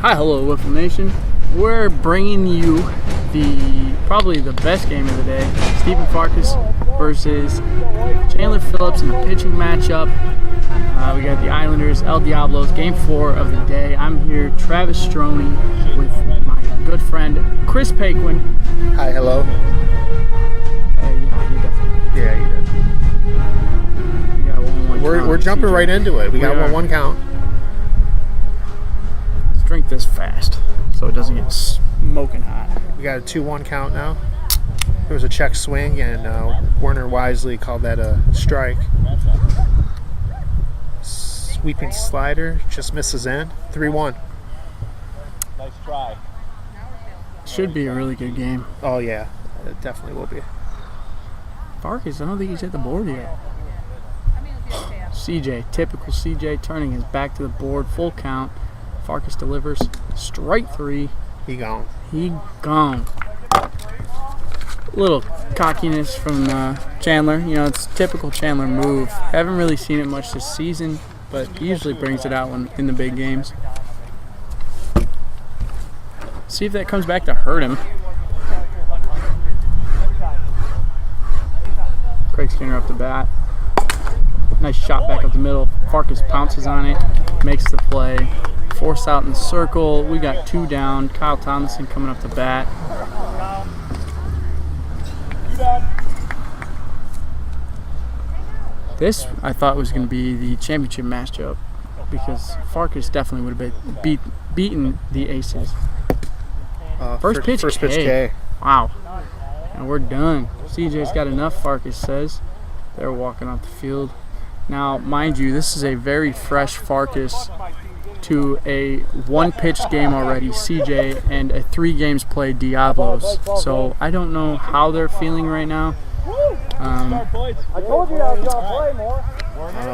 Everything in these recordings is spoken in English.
Hi, hello, Wiffle Nation. We're bringing you probably the best game of the day. Stephen Farkas versus Chandler Phillips in a pitching matchup. We got the Islanders, El Diablos, game 4 of the day. I'm here, Travis Stroney, with my good friend Chris Paquin. Hi, hello. Yeah, he definitely. Yeah, he did. We got a 1-1 count. We're jumping right into it. We got one count. Let's drink this fast so it doesn't get smoking hot. We got a 2-1 count now. There was a check swing, and Werner wisely called that a strike. Sweeping slider just misses in. 3-1. Nice try. Should be a really good game. Oh yeah, it definitely will be. Farkas, I don't think he's hit the board yet. CJ, typical CJ, turning his back to the board, full count. Farkas delivers strike 3. He gone. He gone. Little cockiness from Chandler. You know, it's a typical Chandler move. Haven't really seen it much this season, but he usually brings it out in the big games. See if that comes back to hurt him. Craig Skinner up the bat. Nice shot back up the middle. Farkas pounces on it, makes the play. Force out in the circle. We got 2 down. Kyle Thomason coming up the bat. This, I thought, was going to be the championship matchup because Farkas definitely would have beaten the Aces. First pitch K. Wow. And we're done. CJ's got enough, Farkas says. They're walking off the field. Now, mind you, this is a very fresh Farkas to a 1-pitch game already, CJ, and a 3 games played Diablos. So I don't know how they're feeling right now. I told you I was gonna play more.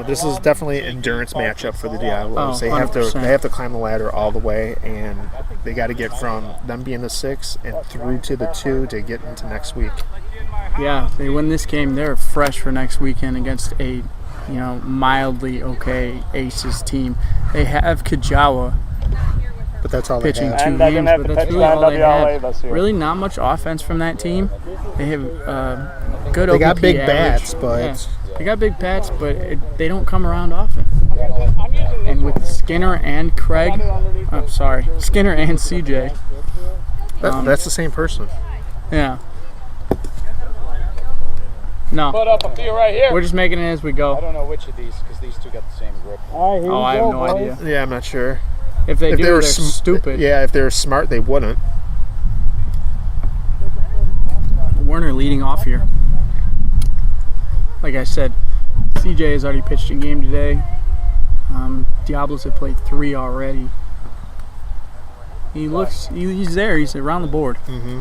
This is definitely an endurance matchup for the Diablos. Oh, they have to climb the ladder all the way, and they got to get from them being the 6 and through to the 2 to get into next week. Yeah, if they win this game, they're fresh for next weekend against a mildly okay Aces team. They have Kajawa But that's all pitching they have. 2 games, but that's really all they have. Really not much offense from that team. They have good OBP They got big average. bats, but Yeah. They got big bats, but they don't come around often. And with Skinner and Skinner and CJ. that's the same person. Yeah. No. Put up a few right here. We're just making it as we go. I don't know which of these because these two got the same grip. Oh, I have no idea. Yeah, I'm not sure. If they do, were they're stupid. Yeah, if they were smart, they wouldn't. Werner leading off here. Like I said, CJ has already pitched a game today. Diablos have played 3 already. He's there. He's around the board. Mm-hmm.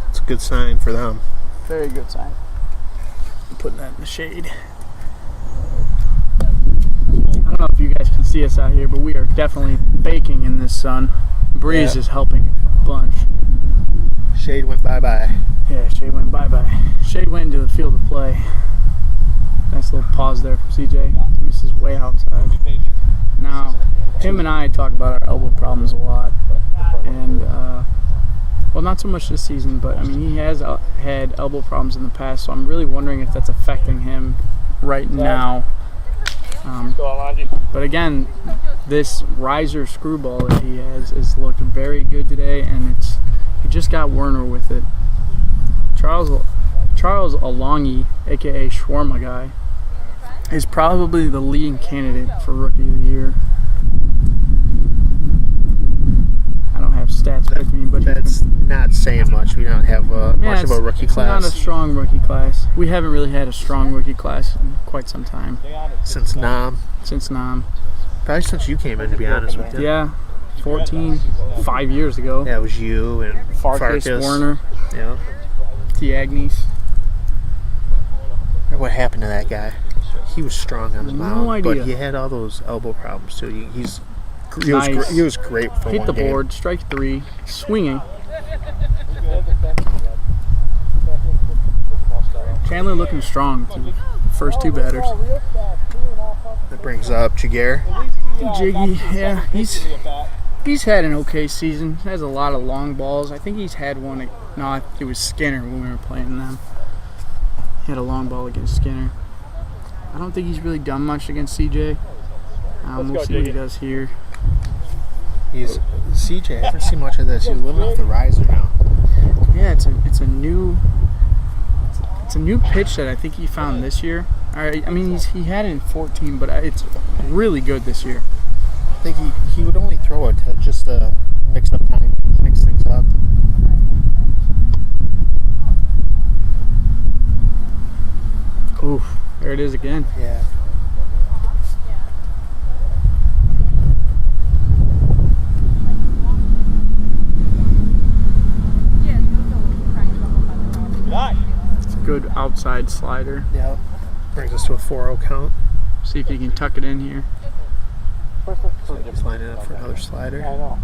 It's a good sign for them. Very good sign. I'm putting that in the shade. I don't know if you guys can see us out here, but we are definitely baking in this sun. Breeze is helping a bunch. Shade went bye-bye. Yeah, Shade went bye-bye. Shade went into the field of play. Nice little pause there from CJ. This is way outside. Now, him and I talk about our elbow problems a lot. And, well, not so much this season, but, I mean, he has had elbow problems in the past, so I'm really wondering if that's affecting him right now. But again, this riser screwball that he has looked very good today, and he just got Werner with it. Charles Alongi, aka Shawarma Guy, is probably the leading candidate for Rookie of the Year. I don't have stats with me, but that's not saying much. We don't have much of a rookie class. Not a strong rookie class. We haven't really had a strong rookie class in quite some time. Since Nam. Probably since you came in, to be honest with you. Yeah, 5 years ago. Yeah, it was you and Farkas, Werner, yeah, Tiagnis. What happened to that guy? He was strong on the mound, idea. but he had all those elbow problems too. He was great for Hit one the game. board, strike 3, swinging. Chandler looking strong through the first 2 batters. That brings up Jaguar. Jiggy, yeah, he's He's had an okay season. He has a lot of long balls. I think he's had one. No, it was Skinner when we were playing them. He had a long ball against Skinner. I don't think he's really done much against CJ. We'll see what he does here. CJ. I haven't seen much of this. He's living off the riser now. Yeah, it's a new pitch that I think he found this year. I mean, he had it in 14, but it's really good this year. I think he would only throw it just to mix things up. Oof, there it is again. Yeah. It's a good outside slider. Yeah. Brings us to a 4-0 count. See if he can tuck it in here. So he's lining up for another slider. I know.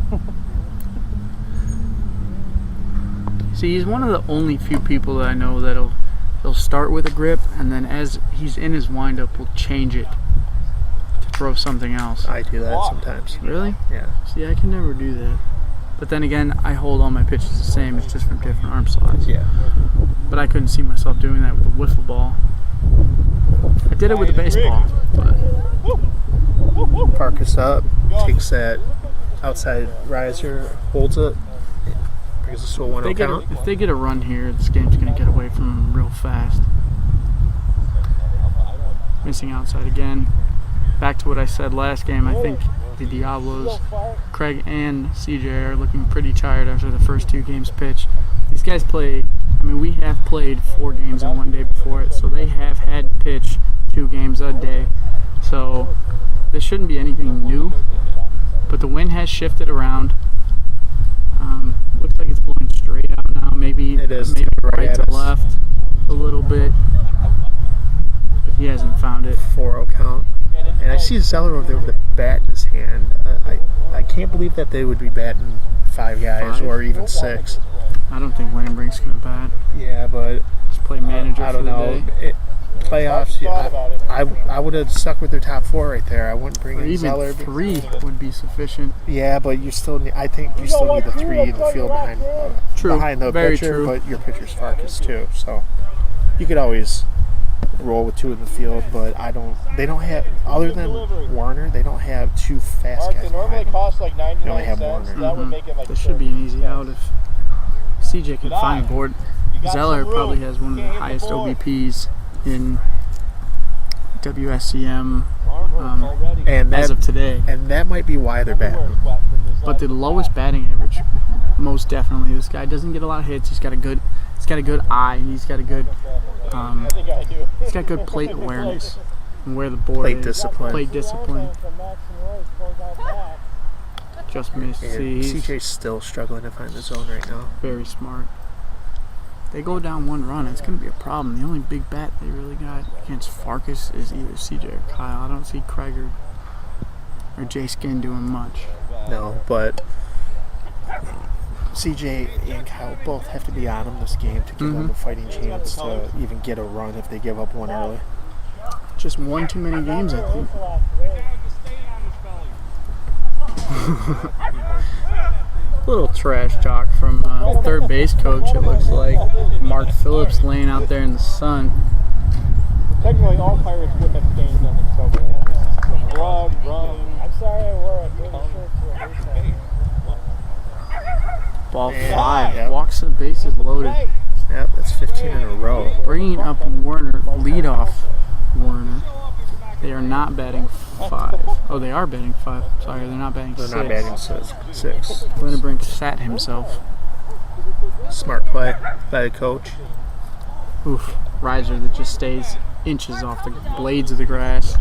See, he's one of the only few people that I know that'll start with a grip, and then as he's in his windup, will change it to throw something else. I do that sometimes. Really? Yeah. See, I can never do that. But then again, I hold all my pitches the same. It's just from different arm slots. Yeah. But I couldn't see myself doing that with a wiffle ball. I did it with a baseball, but Farkas up, takes that outside riser, holds it, brings us to a 1-0 count. if they get a run here, this game's going to get away from them real fast. Missing outside again. Back to what I said last game, I think the Diablos, Craig and CJ, are looking pretty tired after the first 2 games pitched. These guys play, I mean, we have played 4 games in one day before it, so they have had pitch 2 games a day. So this shouldn't be anything new, but the wind has shifted around. Looks like it's blowing straight out now. Maybe it is right to left a little bit. But he hasn't found it. 4-0 count. And I see Zeller over there with a bat in his hand. I can't believe that they would be batting 5 guys or even 6. I don't think Windenbrink's going to bat. Yeah, but Just play manager I don't for the know. day. Playoffs, I would have stuck with their top 4 right there. I wouldn't bring Or in even Zeller. 3 would be sufficient. Yeah, but you still need. I think you still need the 3 in the field behind the Very pitcher. true. But your pitcher's Farkas too, so you could always roll with 2 in the field. But they don't have, other than Warner, they don't have 2 fast guys. It normally costs like 99 They only have cents. Warner. That would make it like This should be an easy out if CJ can find a board. Zeller probably has one of the highest OBPs in WSCM And as of today. And that might be why they're batting. But the lowest batting average, most definitely. This guy doesn't get a lot of hits. He's got a good eye. He's got a good he's got good plate awareness and where the board Plate is. discipline. Plate discipline. Just missed. And See, he's CJ's still struggling to find the zone right now. very smart. They go down 1 run, it's going to be a problem. The only big bat they really got against Farkas is either CJ or Kyle. I don't see Craig or Jay Skin doing much. No, but CJ and Kyle both have to be on him this game to give them a fighting chance to even get a run if they give up 1 early. Just 1 too many games, I think. Little trash talk from third base coach, it looks like. Mark Phillips laying out there in the sun. Technically, all Pirates would have stains on themselves. Rum. I'm sorry, I wore a shirt to a Ball 5. Yep. Walks the bases loaded. Yep, that's 15 in a row. Bringing up Warner, leadoff Warner. They are not batting 5. Oh, they are batting 5. Sorry, they're not batting 6. They're not batting 6. Lindenbrink sat himself. Smart play by the coach. Oof. Riser that just stays inches off the blades of the grass.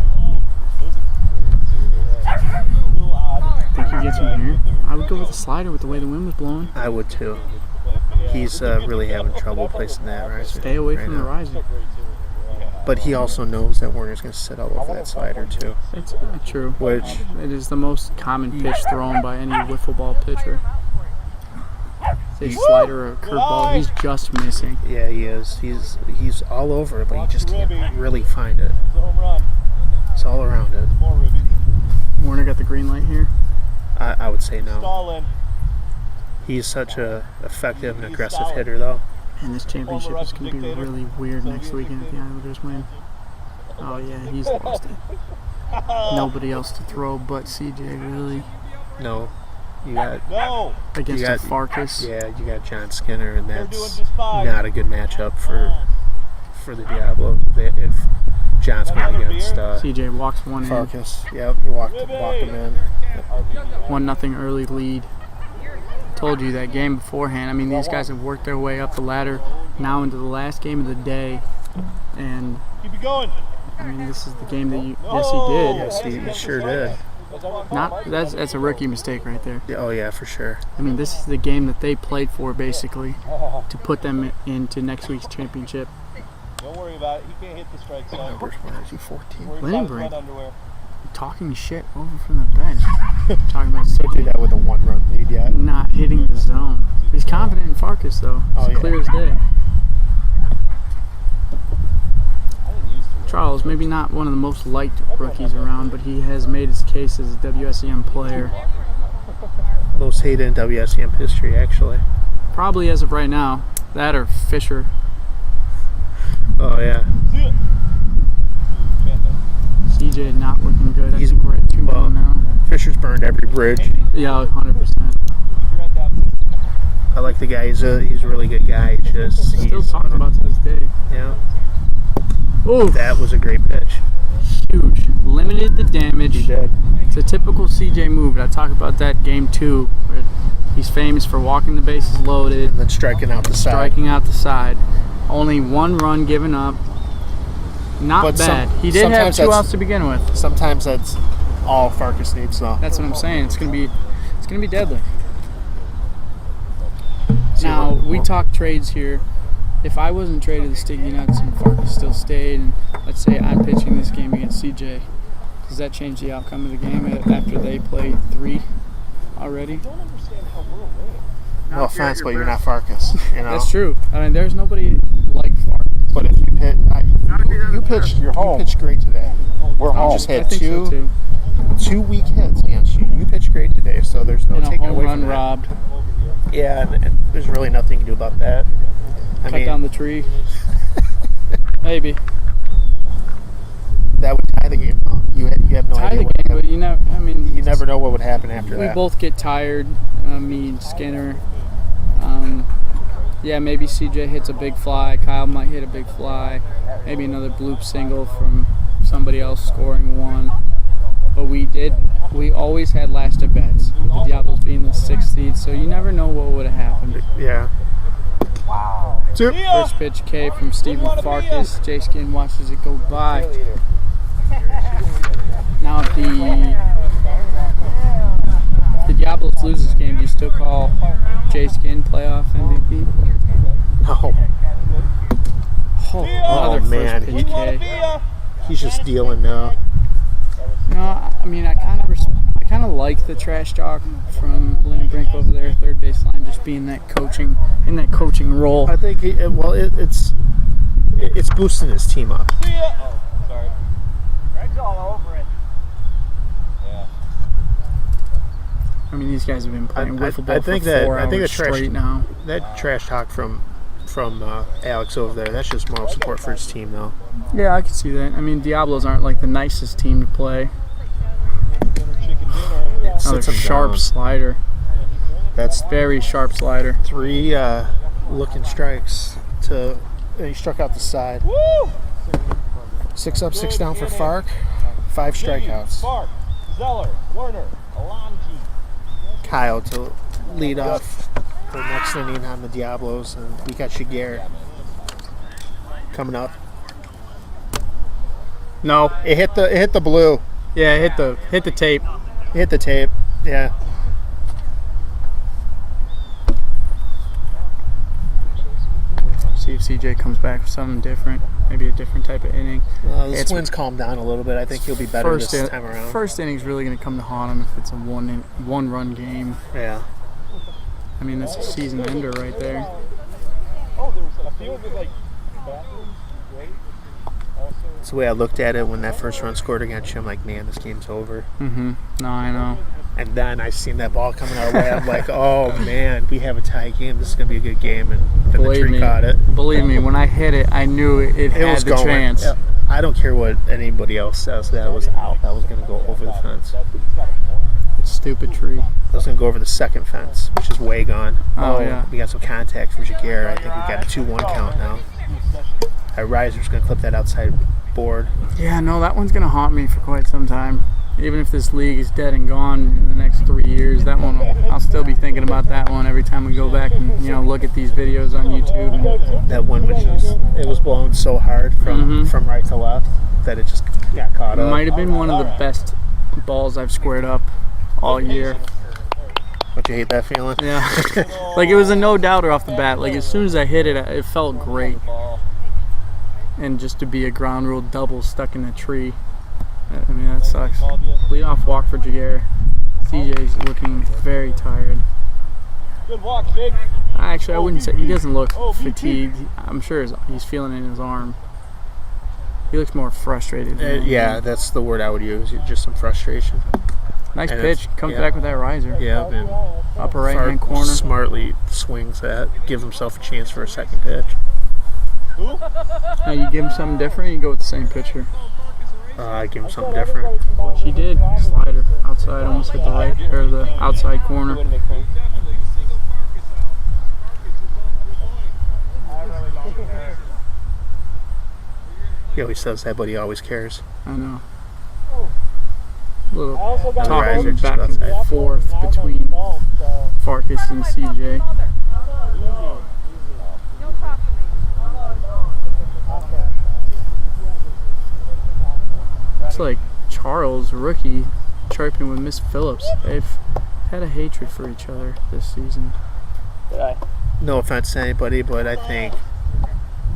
Think he gets him here? I would go with a slider with the way the wind was blowing. I would too. He's really having trouble placing that riser. Stay away right from the now. riser. But he also knows that Warner's going to sit all over that slider too. It's true. Which It is the most common pitch thrown by any wiffle ball pitcher. Say slider or a curveball, he's just missing. yeah, he is. He's all over it, but he just can't really find it. It's all around it. Warner got the green light here. I would say no. Stalin. He's such a effective and aggressive hitter, though. And this championship is going to be really weird next weekend if the Islanders win. Oh, yeah, he's lost it. Nobody else to throw but CJ, really. No. You got against a Farkas. Yeah, you got John Skinner, and that's not a good matchup for the Diablo. If John's going against CJ walks one Farkas. Yep, he walked him in. 1-0 early lead. Told you that game beforehand. I mean, these guys have worked their way up the ladder now into the last game of the day, and keep it going. I mean, this is the game that you. Yes, he did. Yes, he sure did. That's a rookie mistake right there. Oh yeah, for sure. I mean, this is the game that they played for basically to put them into next week's championship. Don't worry about it. He can't hit the strike zone. When is he 14? Lindenbrink talking shit over from the bench. Talking about do that with a 1-run lead yet. Not hitting the zone. He's confident in Farkas though. It's clear as day. Charles, maybe not one of the most liked rookies around, but he has made his case as a WSEM player. Most hated in WSEM history, actually. Probably as of right now. That or Fisher. Oh, yeah. CJ not looking good. I think we're at 2-1 now. Fisher's burned every bridge. Yeah, 100%. I like the guy. He's a really good guy. He's still talked about to this day. Yeah. Oh, that was a great pitch. Huge. Limited the damage. He did. It's a typical CJ move. I talk about that game 2, where he's famous for walking the bases loaded, and then striking out the side. Only 1 run given up. Not bad. He did have 2 outs to begin with. Sometimes that's all Farkas needs, though. That's what I'm saying. It's gonna be deadly. Now we talk trades here. If I wasn't traded to Sticky Nuts and Farkas still stayed, and let's say I'm pitching this game against CJ, does that change the outcome of the game after they play 3 already? No offense, but you're not Farkas. You know? That's true. I mean, there's nobody like Farkas. But if you pitch, you pitched. You're home. You pitched great today. We're home. You just had two weak hits against you. You pitched great today, so there's no taking away from that. Robbed. Yeah, and there's really nothing you can do about that. Cut down the tree. Maybe. That would tie the game. You have no idea. But you never know what would happen after that. We both get tired. Me and Skinner. Yeah, maybe CJ hits a big fly. Kyle might hit a big fly. Maybe another bloop single from somebody else scoring 1. But we always had last at bats, with the Diablos being the 6th seed, so you never know what would have happened. Yeah. Wow. First pitch K from Stephen Farkas. Jay Skin watches it go by. Now if the Diablos lose this game, do you still call Jay Skin playoff MVP? No. Another man. First pitch K. He's just dealing now. You know, I mean, I kind of like the trash talk from Lindenbrink over there, third baseline, just being that coaching role. I think it's boosting his team up. Oh, sorry. Greg's all over it. Yeah. I mean, these guys have been playing wiffle ball for 4 hours straight now. That trash talk from Alex over there, that's just moral support for his team, though. Yeah, I can see that. I mean, Diablos aren't like the nicest team to play. Another sharp slider. That's very sharp slider. 3 looking strikes and he struck out the side. Woo! 6 up, 6 down for Fark. 5 strikeouts. Fark, Zeller, Werner, Alonji. Kyle to lead off for the next inning on the Diablos, and we got Shigeru coming up. No, it hit the blue. Yeah, hit the tape. Hit the tape. Yeah. See if CJ comes back with something different, maybe a different type of inning. This wind's calmed down a little bit. I think he'll be better this time around. First inning's really going to come to haunt him if it's a one-run game. Yeah. I mean, that's a season ender right there. Oh, there was a field with like bathrooms. Great. That's the way I looked at it when that first run scored against you. I'm like, man, this game's over. No, I know. And then I seen that ball coming our way. I'm like, oh man, we have a tie game. This is gonna be a good game. And then the tree caught it. Believe me, when I hit it, I knew it had was the going. chance. Yeah. I don't care what anybody else says. That was out. That was gonna go over the fence. It's a stupid tree. That was gonna go over the second fence, which is way gone. Oh yeah. We got some contact from Jaguar. I think we got a 2-1 count now. Our riser's gonna clip that outside board. Yeah, no, that one's gonna haunt me for quite some time. Even if this league is dead and gone in the next 3 years, that one, I'll still be thinking about that one every time we go back and look at these videos on YouTube. And that one it was blown so hard from right to left that it just got caught up. It might have been one of the best balls I've squared up all year. Don't you hate that feeling? Yeah. Like, it was a no-doubter off the bat. Like, as soon as I hit it, it felt great. And just to be a ground rule double stuck in a tree, I mean, that sucks. Leadoff walk for Jaguar. CJ's looking very tired. Good walk, big. Actually, I wouldn't say he doesn't look fatigued. I'm sure he's feeling it in his arm. He looks more frustrated. Yeah, that's the word I would use. Just some frustration. Nice pitch. Comes back with that riser. Yeah, and upper right-hand corner. Smartly swings that. Gives himself a chance for a second pitch. Now you give him something different, you go with the same pitcher. I give him something different. Which he did. Slider outside, almost hit the right or the outside corner. He always says that, but he always cares. I know. A little Another talking riser back just and forth between Farkas and CJ. It's like Charles, rookie, chirping with Miss Phillips. They've had a hatred for each other this season. No offense to anybody, but I think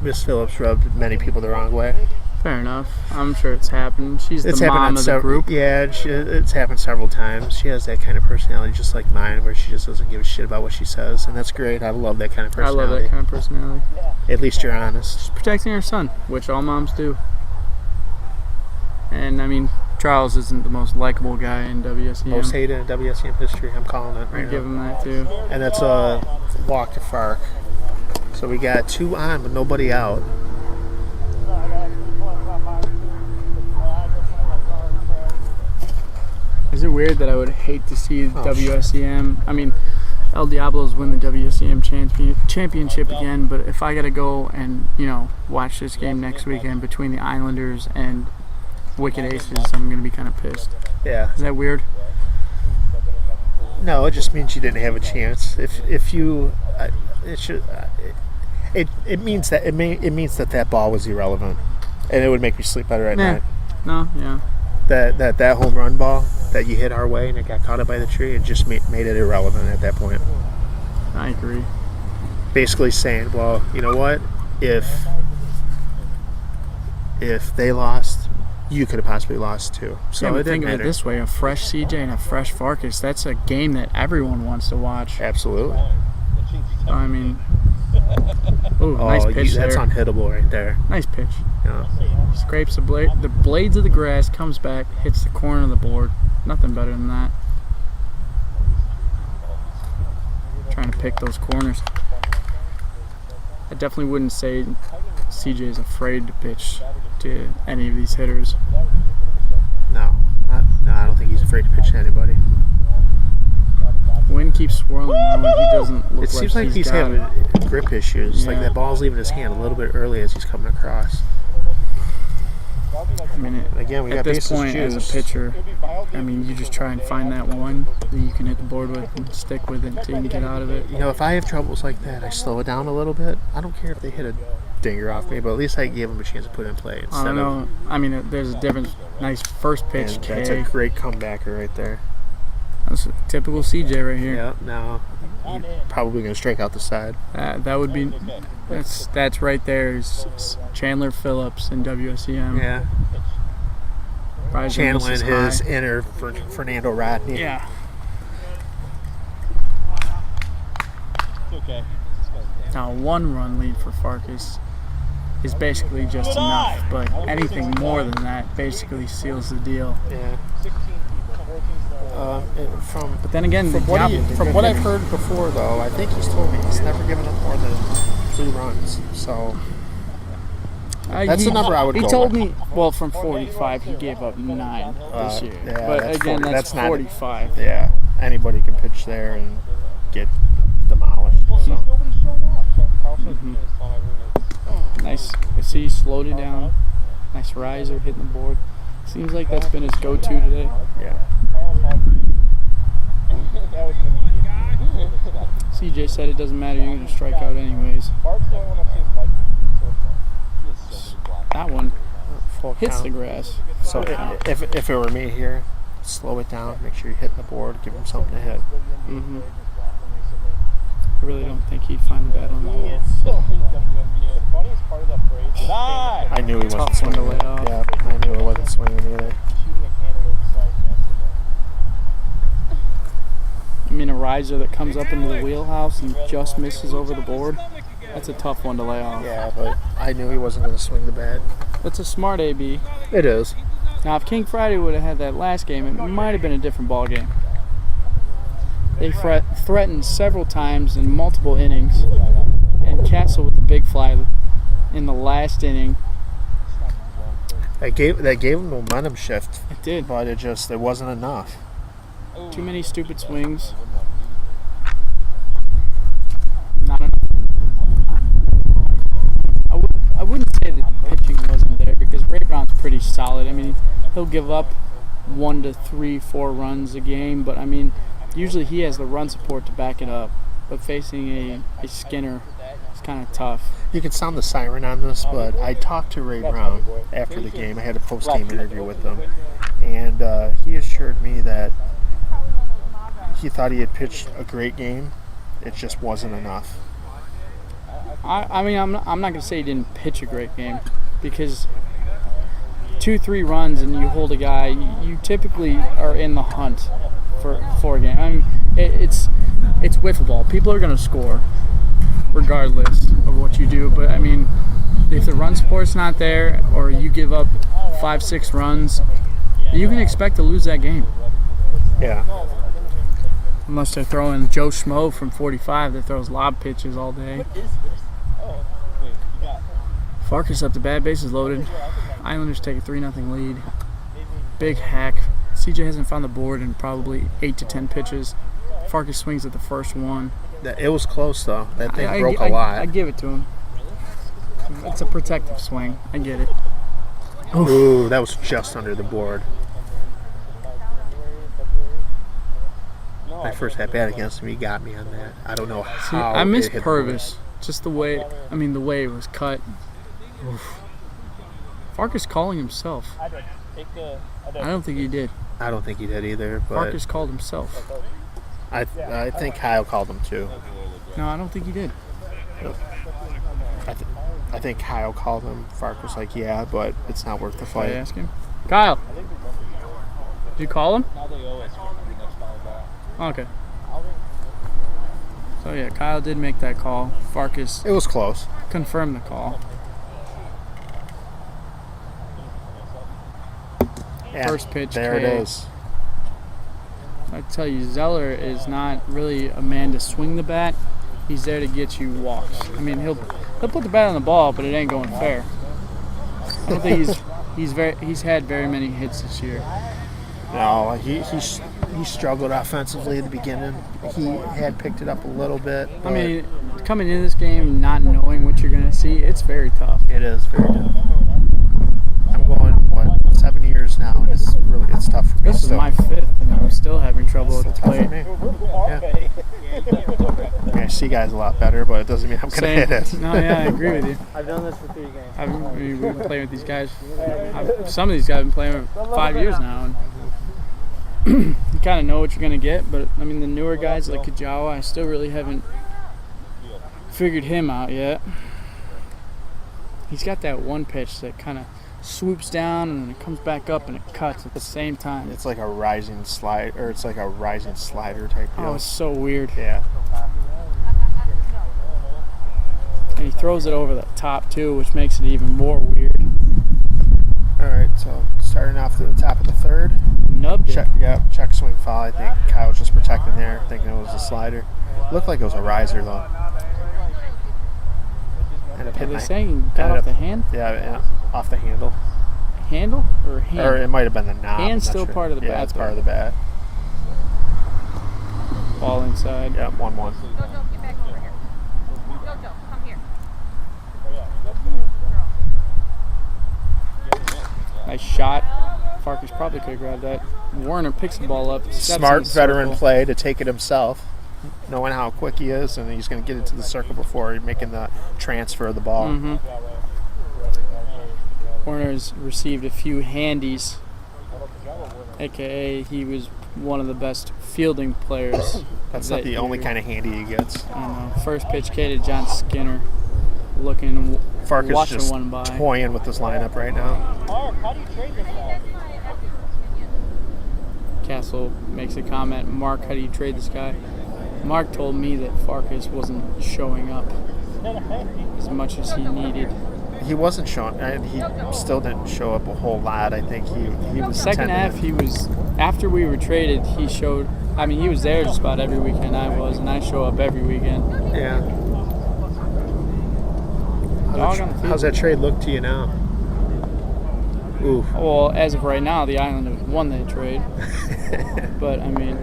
Miss Phillips rubbed many people the wrong way. Fair enough. I'm sure it's happened. She's the mom of the group. Yeah, it's happened several times. She has that kind of personality just like mine, where she just doesn't give a shit about what she says, and that's great. I love that kind of personality. I love that kind of personality. At least you're honest. She's protecting her son, which all moms do. And, I mean, Charles isn't the most likable guy in WSEM. Most hated in WSEM history. I'm calling it right now. Give him that, too. And that's a walk to Fark. So we got 2 on, but nobody out. Is it weird that I would hate to see WSEM? I mean, El Diablos win the WSEM championship again, but if I got to go and, watch this game next weekend between the Islanders and Wicked Aces, I'm going to be kind of pissed. Yeah. Is that weird? No, it just means you didn't have a chance. If you, it means that ball was irrelevant, and it would make you sleep better at night. No, yeah. That home run ball that you hit our way and it got caught up by the tree, it just made it irrelevant at that point. I agree. Basically saying, well, you know what? If they lost, you could have possibly lost too. So it think didn't of it matter. this way: a fresh CJ and a fresh Farkas. That's a game that everyone wants to watch. Absolutely. I mean, nice pitch there. That's unhittable right there. Nice pitch. Yeah. Scrapes the blades of the grass, comes back, hits the corner of the board. Nothing better than that. Trying to pick those corners. I definitely wouldn't say CJ is afraid to pitch to any of these hitters. No, I don't think he's afraid to pitch to anybody. Wind keeps swirling though, and he doesn't look It seems like he's having grip issues. Yeah. Like that ball's leaving his hand a little bit early as he's coming across. I mean, Again, we at got this bases point, juiced. as a pitcher, I mean, you just try and find that one that you can hit the board with and stick with it until you can get out of it. If I have troubles like that, I slow it down a little bit. I don't care if they hit a dinger off me, but at least I give them a chance to put it in play. I don't know. I mean, there's a difference. Nice first pitch. That's a great comebacker right there. That's a typical CJ right here. Yeah, now he's probably going to strike out the side. That would be. That's right there. Is Chandler Phillips in WSEM. Yeah. Channeling his inner Fernando Rodney. Yeah. Okay. Now, 1-run lead for Farkas is basically just enough, but anything more than that basically seals the deal. Yeah. From But then again, from the what, Diablos are from good what I've hitters. heard before, though, I think he's told me he's never given up more than 3 runs. So that's the number I would He go told with. me, well, from 45, he gave up 9 this year. Yeah, but that's again, 40, that's not 45. Yeah, anybody can pitch there and get demolished. So. Nice. I see he slowed it down. Nice riser, hitting the board. Seems like that's been his go-to today. Yeah. CJ said it doesn't matter, you're going to strike out anyways. That one Full hits count. the grass. So if it were me here, slow it down, make sure you're hitting the board, give him something to hit. Mm-hmm. I really don't think he'd find the bat on the ball. I knew he wasn't Tough one to swinging. lay off. Yeah, I knew he wasn't swinging either. I mean, a riser that comes up into the wheelhouse and just misses over the board, that's a tough one to lay off. Yeah, but I knew he wasn't going to swing the bat. That's a smart AB. It is. Now, if King Friday would have had that last game, it might have been a different ball game. They threatened several times in multiple innings, and Castle with the big fly in the last inning. That gave him momentum shift, It did. but it wasn't enough. Too many stupid swings. Not enough. I wouldn't say that the pitching wasn't there because Ray Brown's pretty solid. I mean, he'll give up 1 to 3, 4 runs a game, but I mean, usually he has the run support to back it up. But facing a Skinner is kind of tough. You can sound the siren on this, but I talked to Ray Brown after the game. I had a post-game interview with him, and he assured me that he thought he had pitched a great game. It just wasn't enough. I mean, I'm not going to say he didn't pitch a great game because 2-3 runs and you hold a guy, you typically are in the hunt for a game. I mean, it's wiffle ball. People are going to score regardless of what you do. But I mean, if the run support's not there or you give up 5-6 runs, you can expect to lose that game. Yeah. Unless they're throwing Joe Schmo from 45 that throws lob pitches all day. Farkas up to bat, bases loaded. Islanders take a 3-0 lead. Big hack. CJ hasn't found the board in probably 8 to 10 pitches. Farkas swings at the first one. It was close, though. That thing broke a lot. I give it to him. It's a protective swing. I get it. Ooh, that was just under the board. My first at-bat against him, he got me on that. I don't know how. I miss it hit the board. Purvis. Just the way it was cut. Oof. Farkas calling himself. I don't think he did. I don't think he did either, but Farkas called himself. I think Kyle called him too. No, I don't think he did. I think Kyle called him. Farkas was like, yeah, but it's not worth the Should I fight. ask him? Kyle, did you call him? Okay. So yeah, Kyle did make that call. Farkas It was close. confirmed the call. Yeah, First pitch, there it K. is. I tell you, Zeller is not really a man to swing the bat. He's there to get you walks. I mean, he'll put the bat on the ball, but it ain't going fair. I don't think he's had very many hits this year. No, he struggled offensively at the beginning. He had picked it up a little bit. I mean, coming into this game not knowing what you're gonna see, it's very tough. it is very tough. I'm going 7 years now, and it's tough for me. This is my 5th, and I'm still having trouble at the tough for plate. me. Yeah. I mean, I see guys a lot better, but it doesn't mean I'm going to hit it. No, yeah, I agree with you. I've done this for 3 games. We've been playing with these guys. Some of these guys have been playing for 5 years now, and you kind of know what you're going to get. But I mean, the newer guys like Kajawa, I still really haven't figured him out yet. He's got that one pitch that kind of swoops down and then it comes back up and it cuts at the same time. It's like a rising slide, or it's like a rising slider type deal. Oh, it's so weird. Yeah. And he throws it over the top too, which makes it even more weird. All right, so starting off to the top of the third. Nubbed it. Check swing foul. I think Kyle was just protecting there, thinking it was a slider. Looked like it was a riser though. Are they saying he got off the hand? Yeah, off the handle. Handle or hand? Or it might have been the knob. Hand's still part of the bat. Yeah, it's part of the bat. Ball inside. Yeah, 1-1. Jojo, get back over here. Jojo, come here. Nice shot. Farkas probably could have grabbed that. Warner picks the ball up. steps in Smart the veteran circle. play to take it himself, knowing how quick he is, and he's going to get it to the circle before making the transfer of the ball. Mm-hmm. Warner's received a few handies, a.k.a. he was one of the best fielding players. That's not the only kind of handy he gets. I don't know. First pitch K to John Skinner, watching Farkas just one by. toying with this lineup right now. How do you trade this guy? Castle makes a comment, Mark, how do you trade this guy? Mark told me that Farkas wasn't showing up as much as he needed. He wasn't showing, and he still didn't show up a whole lot. I think he was Second half, he was, after we were traded, he showed, I mean, he was there just about every weekend I was, and I show up every weekend. Yeah. Dog on the field. How's that trade look to you now? Ooh. Well, as of right now, the Islanders won that trade. But, I mean,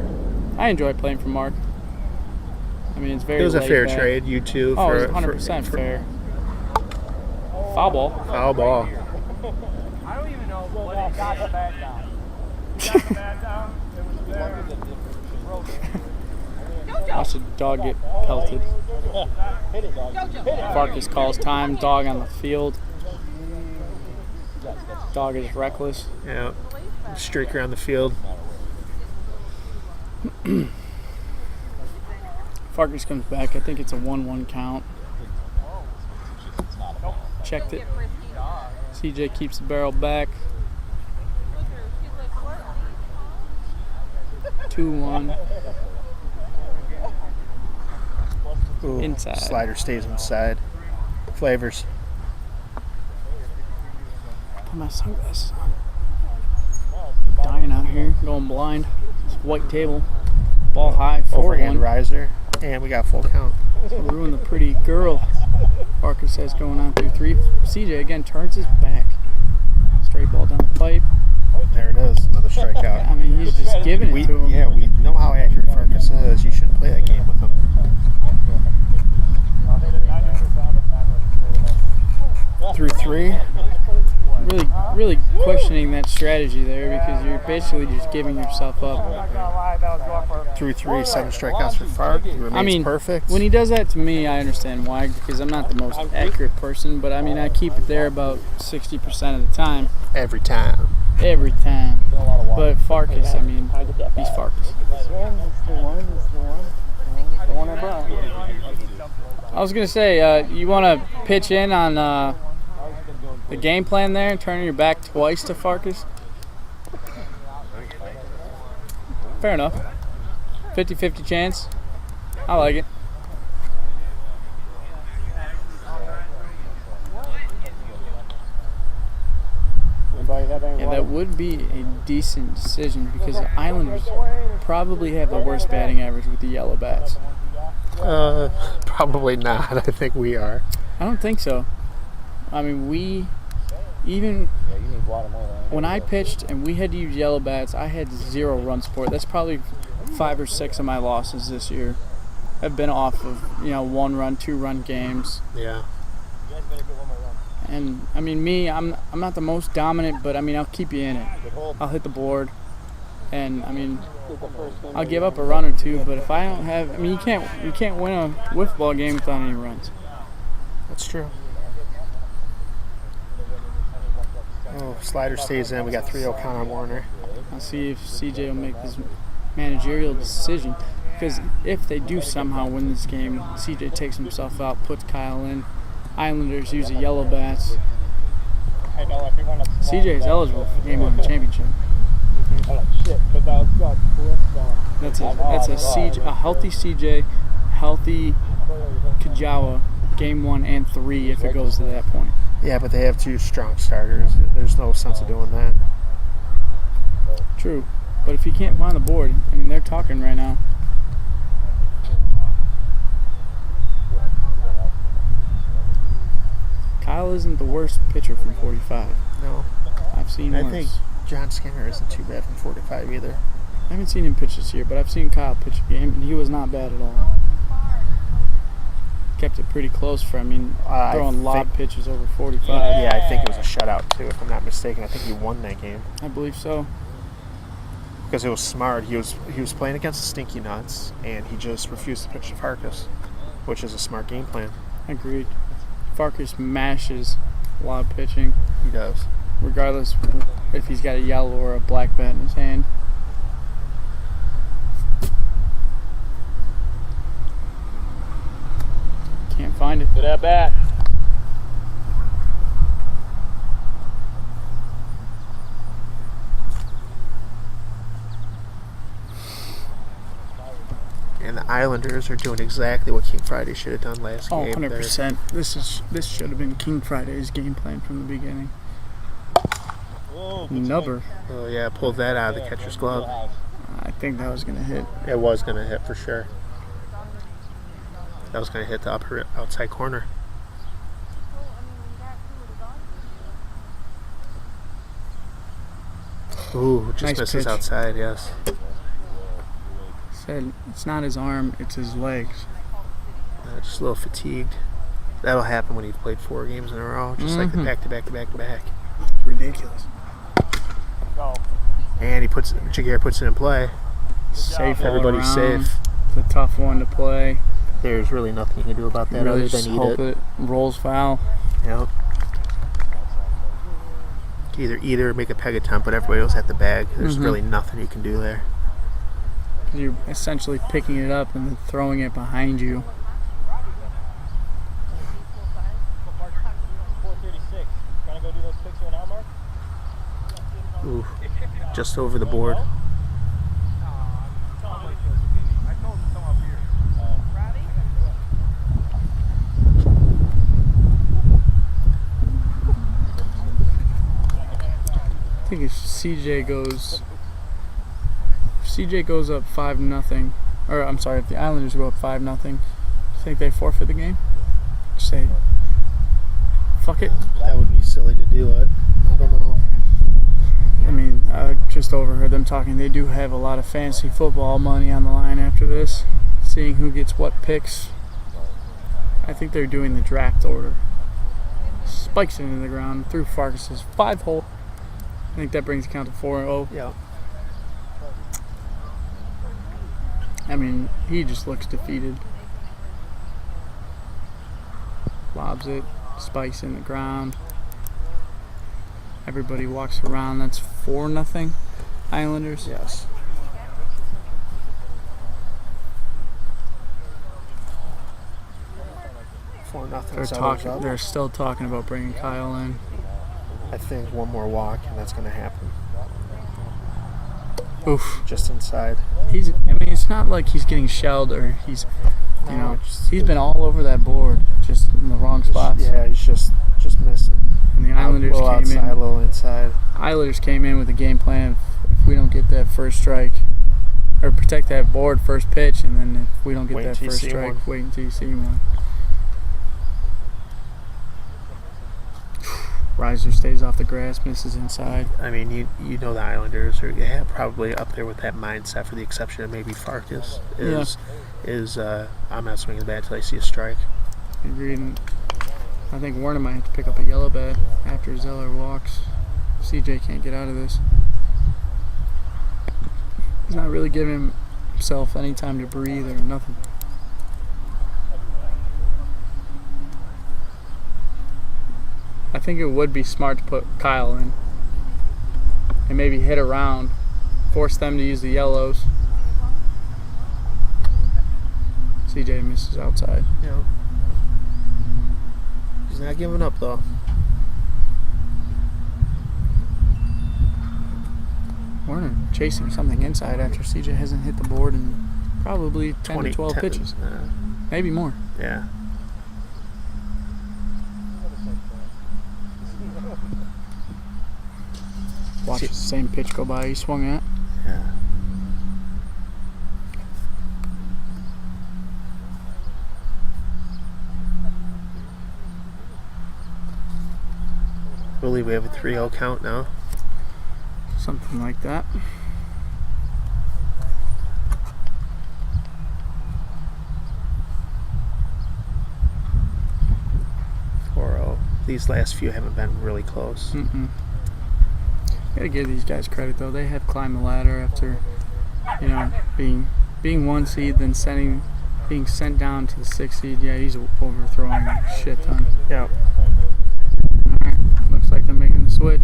I enjoy playing for Mark. I mean, it's very It was a laid fair back. trade, you two. Oh, for, it was 100% fair. Foul ball. Foul ball. I don't even know what it got the bat down. He got the bat down. It was there. Watch the dog get pelted. Hit it, dog. Hit it. Farkas calls time. Dog on the field. Dog is reckless. Yeah. Streak around the field. Farkas comes back. I think it's a 1-1 count. Checked it. CJ keeps the barrel back. 2-1. Ooh, Inside. Slider stays inside. Flavors. Put my sunglasses on. Dying out here, going blind. It's white table. Ball high, Overhand 4-1. riser. And we got full count. Ruin the pretty girl. Farkas says going on through 3. CJ again turns his back. Straight ball down the pipe. There it is. Another strikeout. I mean, he's just giving it to him. Yeah, we know how accurate Farkas is. You shouldn't play that game with him. Through 3. Really questioning that strategy there because you're basically just giving yourself up. Through 3, 7 strikeouts for Fark. Remains I mean, perfect. when he does that to me, I understand why, because I'm not the most accurate person, but I mean, I keep it there about 60% of the time. Every time. Every time. But Farkas, I mean, he's Farkas. I was going to say, you want to pitch in on the game plan there, turning your back twice to Farkas? Fair enough. 50-50 chance. I like it. Yeah, that would be a decent decision because the Islanders probably have the worst batting average with the yellow bats. Probably not. I think we are. I don't think so. I mean, when I pitched and we had to use yellow bats, I had 0 run support. That's probably 5 or 6 of my losses this year have been off of 1-run, 2-run games. Yeah. And I mean, I'm not the most dominant, but I mean, I'll keep you in it. I'll hit the board, and I mean, I'll give up a run or 2. But if I don't have, I mean, you can't win a wiffle ball game without any runs. That's true. Oh, slider stays in. We got 3-0 count on Warner. I'll see if CJ will make this managerial decision. Because if they do somehow win this game, CJ takes himself out, puts Kyle in. Islanders use the yellow bats. CJ is eligible for Game 1 championship. That's a healthy CJ, healthy Kajawa, Game 1 and 3 if it goes to that point. Yeah, but they have 2 strong starters. There's no sense of doing that. True. But if he can't find the board, I mean, they're talking right now. Kyle isn't the worst pitcher from 45. No. I've seen worse. I think John Skinner isn't too bad from 45 either. I haven't seen him pitch this year, but I've seen Kyle pitch a game, and he was not bad at all. Kept it pretty close for, throwing lob pitches over 45. Yeah, I think it was a shutout too, if I'm not mistaken. I think he won that game. I believe so. Because it was smart. He was playing against the Stinky Nuts, and he just refused to pitch to Farkas, which is a smart game plan. Agreed. Farkas mashes lob pitching, He does. regardless if he's got a yellow or a black bat in his hand. Can't find it. Good at bat. And the Islanders are doing exactly what King Friday should have done last Oh, game. 100%. This should have been King Friday's game plan from the beginning. Whoa, Nubber. Oh yeah, pulled that out of the catcher's glove. I think that was going to hit. It was going to hit for sure. That was going to hit the upper outside corner. Ooh, just Nice misses pitch. outside, yes. Said it's not his arm, it's his legs. Just a little fatigued. That'll happen when you've played 4 games in a row, just like the back-to-back-to-back-to-back. It's ridiculous. Go. And Jaguar puts it in play. Safe all Everybody's around. safe. It's a tough one to play. There's really nothing you can do about that Really other just than eat hope it. it rolls foul. Yep. You either eat it or make a peg attempt, but everybody else at the bag. There's really nothing you can do there. You're essentially picking it up and then throwing it behind you. 436. Gonna go do those picks in an hour mark? Ooh, just over the board. I think if CJ goes up 5-0, or I'm sorry, if the Islanders go up 5-0, do you think they forfeit the game? Just say, fuck it. That would be silly to do it. I don't know. I mean, I just overheard them talking. They do have a lot of fantasy football money on the line after this, seeing who gets what picks. I think they're doing the draft order. Spikes it into the ground through Farkas's 5-hole. I think that brings the count to 4-0. Yeah. I mean, he just looks defeated. Lobs it, spikes in the ground. Everybody walks around. That's 4-0 Islanders. Yes. They're still talking about bringing Kyle in. I think one more walk and that's going to happen. Oof. Just inside. It's not like he's getting shelled or he's been all over that board, just in the wrong spots. Yeah, he's just missing. And the Islanders came outside, in. A little inside. Islanders came in with a game plan. If we don't get that first strike, or protect that board first pitch, and then if we don't get that first strike, wait until you see one. Riser stays off the grass, misses inside. I mean, you know the Islanders are probably up there with that mindset, for the exception of maybe Farkas. I'm not swinging the bat until I see a strike. Agreed. And I think Warner might have to pick up a yellow bat after Zeller walks. CJ can't get out of this. He's not really giving himself any time to breathe or nothing. I think it would be smart to put Kyle in and maybe hit around, force them to use the yellows. CJ misses outside. Yeah. He's not giving up though. Warner chasing something inside after CJ hasn't hit the board in probably 10 to 12 pitches. Maybe more. Yeah. Watch the same pitch go by he swung at. Yeah. I believe we have a 3-0 count now. Something like that. These last few haven't been really close. Gotta give these guys credit though. They have climbed the ladder after, being 1 seed, then being sent down to the 6th seed. Yeah, he's overthrowing a shit ton. Yeah. Alright, looks like they're making the switch.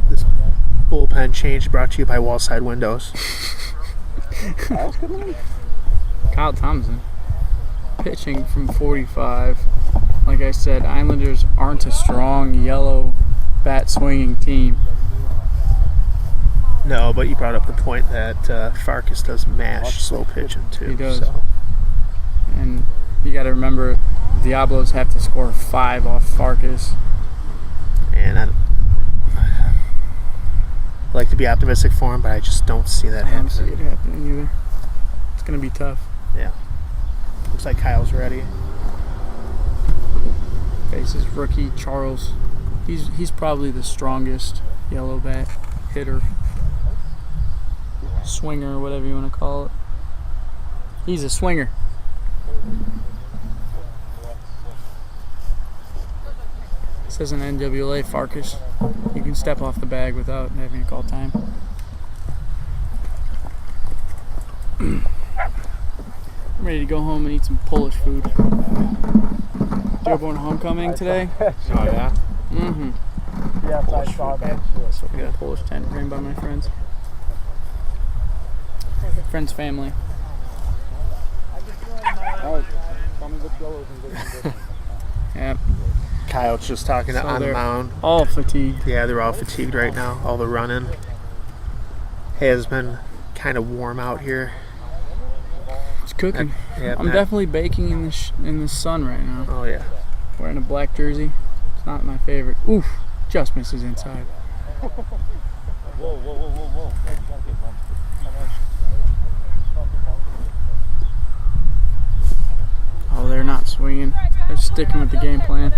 This bullpen change brought to you by Wallside Windows. Kyle Thompson pitching from 45. Like I said, Islanders aren't a strong yellow bat swinging team. No, but you brought up the point that Farkas does mash slow pitching too. He does. So. And you got to remember, Diablos have to score 5 off Farkas. And I like to be optimistic for him, but I just don't see that I don't happening. see it happening either. It's going to be tough. Yeah. Looks like Kyle's ready. Faces rookie Charles. He's probably the strongest yellow bat hitter, swinger, whatever you want to call it. He's a swinger. Says an NWA Farkas. You can step off the bag without having to call time. I'm ready to go home and eat some Polish food. Dearborn homecoming today. Oh yeah. Mm-hmm. Yes, I saw that. So we got a Polish tent bring by my friends. Friends' family. Yep. Kyle's just talking So on the they're mound. all fatigued. Yeah, they're all fatigued right now. All the running has been kind of warm out here. It's cooking. Yeah, I'm definitely baking in the sun right now. Oh yeah. Wearing a black jersey. It's not my favorite. Oof, just misses inside. Whoa. Oh, they're not swinging. They're sticking with the game plan.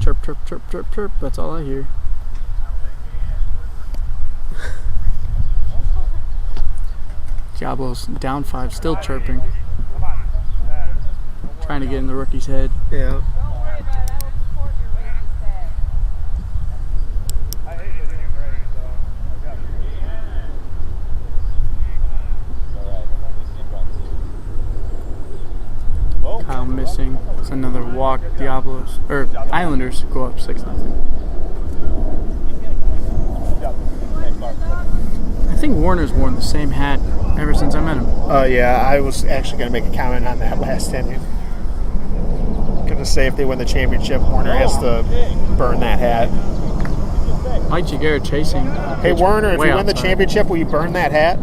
Chirp, chirp, chirp, chirp, chirp. That's all I hear. Diablos down 5, still chirping. Trying to get in the rookie's head. Yeah. Kyle missing. It's another walk. Diablos or Islanders go up 6-0. I think Warner's worn the same hat ever since I met him. Oh yeah, I was actually going to make a comment on that last inning. Going to say if they win the championship, Warner has to burn that hat. Mike Jagger chasing. Hey Warner, if you win the outside. championship, will you burn that hat?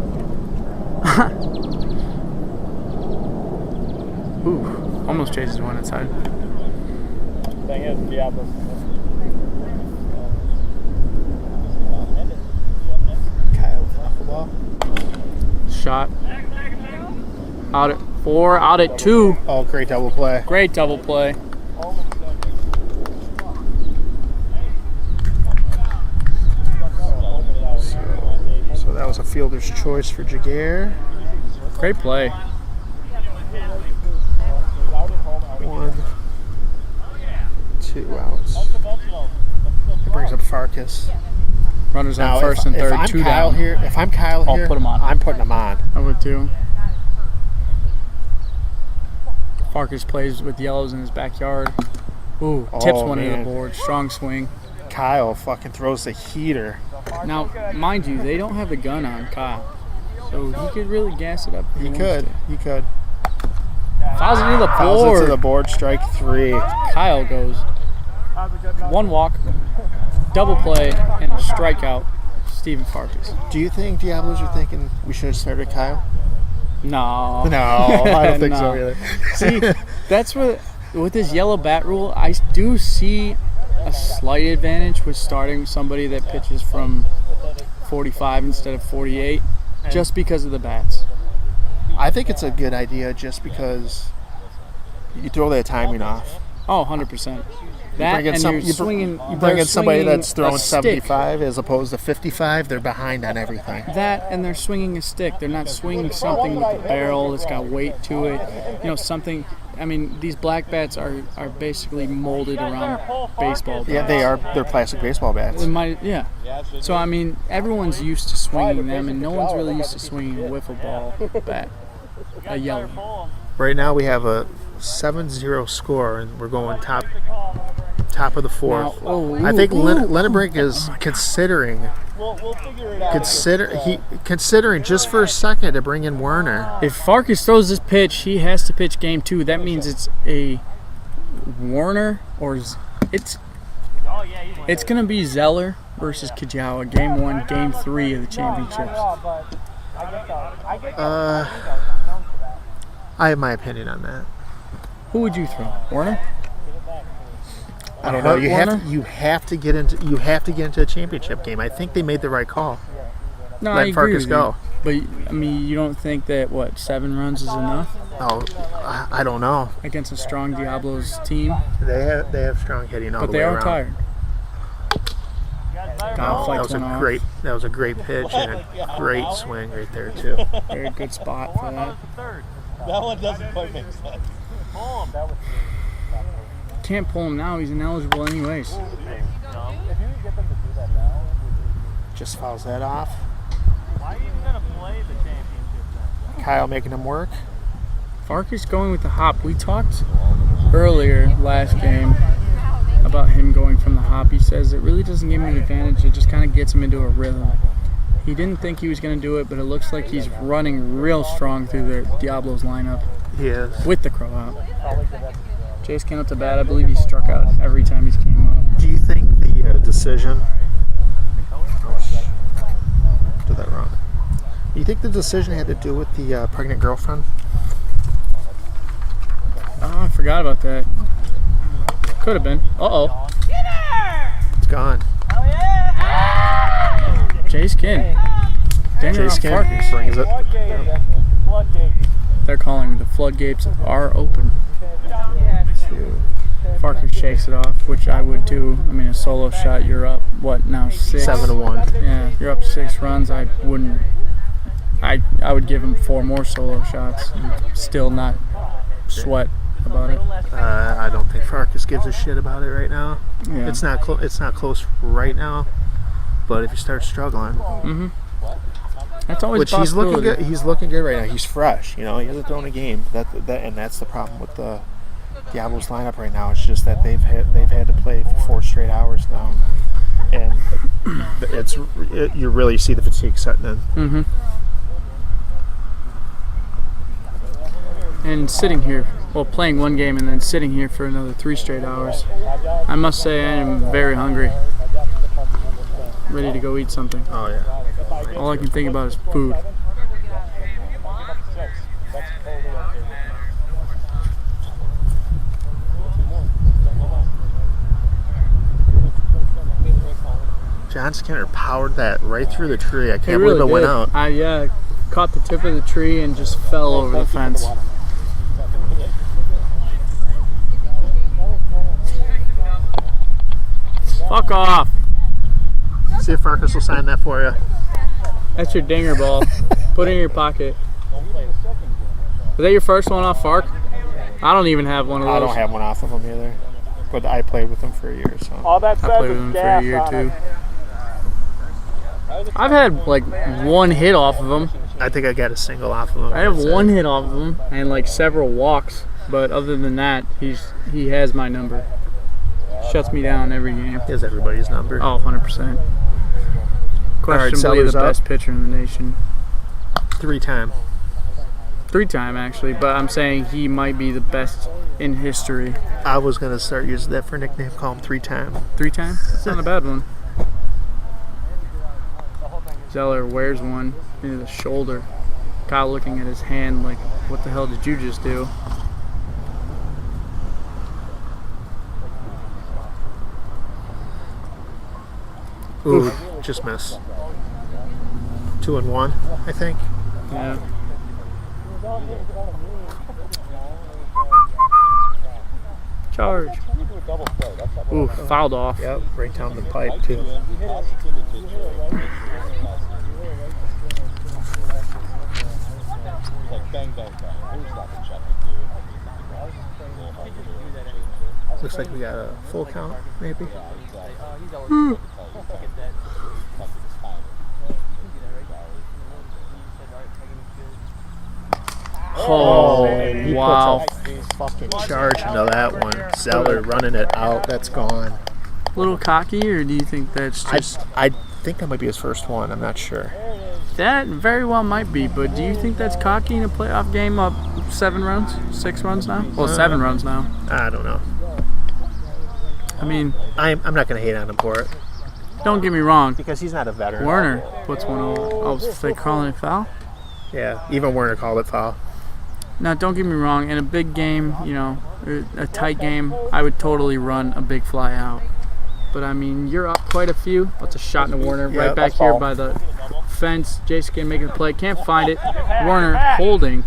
Ooh, almost chases one inside. Thing is, Diablos. Kyle with knuckleball. Shot. Out at 4, out at 2. Oh, great double play. Great double play. So that was a fielder's choice for Jagger. Great play. 1, 2 outs. It brings up Farkas. Runners on Now, first and third, if I'm 2 Kyle down. here, if I'm Kyle I'll here, put him on. I'm putting him on. I would too. Farkas plays with yellows in his backyard. Ooh, tips one into man. the board. Strong swing. Kyle fucking throws the heater. Now, mind you, they don't have the gun on Kyle. So he could really gas it up. if He wants could. to. He could. Fouls it into the Fouls it board. to the board. Strike 3. Kyle goes 1 walk, double play, and a strikeout. Stephen Farkas. Do you think Diablos are thinking we should have started Kyle? No. No, I don't think so No. either. See, that's where with this yellow bat rule, I do see a slight advantage with starting somebody that pitches from 45 instead of 48, just because of the bats. I think it's a good idea just because you throw that timing off. Oh, 100%. You bring in somebody that's throwing 75 as opposed to 55, they're behind on everything. That, and they're swinging a stick. They're not swinging something with the barrel that's got weight to it. You know, something. I mean, these black bats are basically molded around baseball bats. Yeah, they are. They're plastic baseball bats. Yeah. So, I mean, everyone's used to swinging them, and no one's really used to swinging a wiffle ball bat, a yellow. Right now we have a 7-0 score, and we're going top of the fourth. I think Lennebrink is considering just for a second to bring in Werner. If Farkas throws this pitch, he has to pitch game 2. That means it's a Werner or it's going to be Zeller versus Kajawa, game 1, game 3 of the championships. I have my opinion on that. Who would you throw? Werner? I don't know. You have to get into a championship game. I think they made the right call. No, Let Farkas go. But I mean, you don't think that 7 runs is enough? Oh, I don't know. Against a strong Diablos team. They have strong hitting all but the way around. But they are tired. That was a great pitch and a great swing right there too. Very good spot for that. That one doesn't quite make sense. Can't pull him now. He's ineligible anyways. Just fouls that off. Why are you even gonna play the championship then? Kyle making him work. Farkas going with the hop. We talked earlier last game about him going from the hop. He says it really doesn't give him an advantage. It just kind of gets him into a rhythm. He didn't think he was going to do it, but it looks like he's running real strong through the Diablos lineup. He is. With the crow out. Chase came up to bat. I believe he struck out every time he came up. Do you think the decision... did that wrong. Do you think the decision had to do with the pregnant girlfriend? Oh, I forgot about that. Could have been. Uh-oh. It's gone. Chase Kin. Chase Kin brings it. They're calling the floodgates are open. Farkas shakes it off, which I would too. I mean, a solo shot, you're up, what, now 6? 7-1. Yeah, you're up 6 runs. I would give him 4 more solo shots and still not sweat about it. I don't think Farkas gives a shit about it right now. Yeah. It's not close right now, but if you start struggling, that's always which he's looking good. He's looking good right now. He's fresh. You know, he hasn't thrown a game. And that's the problem with the Diablos lineup right now. It's just that they've had to play for 4 straight hours now, and you really see the fatigue setting in. And sitting here, playing one game and then sitting here for another 3 straight hours, I must say I am very hungry. Ready to go eat something. Oh yeah. All I can think about is food. John Skinner powered that right through the tree. I can't believe it went out. I caught the tip of the tree and just fell over the fence. Fuck off. See if Farkas will sign that for you. That's your dinger ball. Put it in your pocket. Is that your first one off Fark? I don't even have one of those. I don't have one off of him either. But I played with him for a year, so. All that I played with him for a year too. I've had like 1 hit off of him. I think I got a single off of him. I have 1 hit off of him and like several walks, but other than that, he has my number. Shuts me down every game. He has everybody's number. Oh, 100%. Questionably the best pitcher in the nation. 3-time. 3-time actually, but I'm saying he might be the best in history. I was gonna start using that for a nickname. Call him 3-time. 3-time? That's not a bad one. Zeller wears one into the shoulder. Kyle looking at his hand like, what the hell did you just do? Ooh, just miss. 2-1, I think. Yeah. Charge. Ooh, fouled off. Yep, right down the pipe, too. Looks like we got a full count, maybe. Oh, He wow. puts a fucking charge into that one. Zeller running it out. That's gone. A little cocky, or do you think that's just... I think that might be his first one. I'm not sure. That very well might be, but do you think that's cocky in a playoff game up 7 runs? 6 runs now? Well, 7 runs now. I don't know. I mean, I'm not going to hate on him for it. don't get me wrong. Because he's not a veteran. Werner puts one over. Oh, is they calling it foul? Yeah, even Werner called it foul. Now, don't get me wrong. In a big game, you know, a tight game, I would totally run a big fly out. But, I mean, you're up quite a few. That's a shot into Werner. Right back here by the fence. Jason making the play. Can't find it. Werner holding.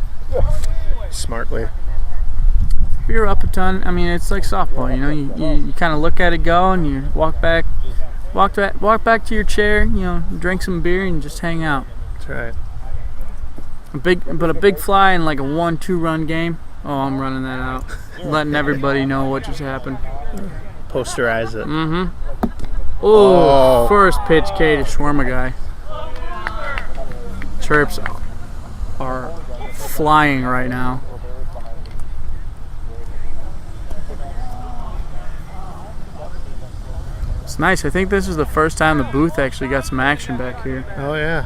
Smartly. If you're up a ton, I mean, it's like softball, you know. You kind of look at it go and you walk back to your chair, you know, drink some beer and just hang out. That's right. A big fly in like a 1-2 run game. Oh, I'm running that out. Letting everybody know what just happened. Posterize it. Mm-hmm. Oh, first pitch K to Shawarma guy. Chirps are flying right now. It's nice. I think this is the first time the booth actually got some action back here. Oh, yeah.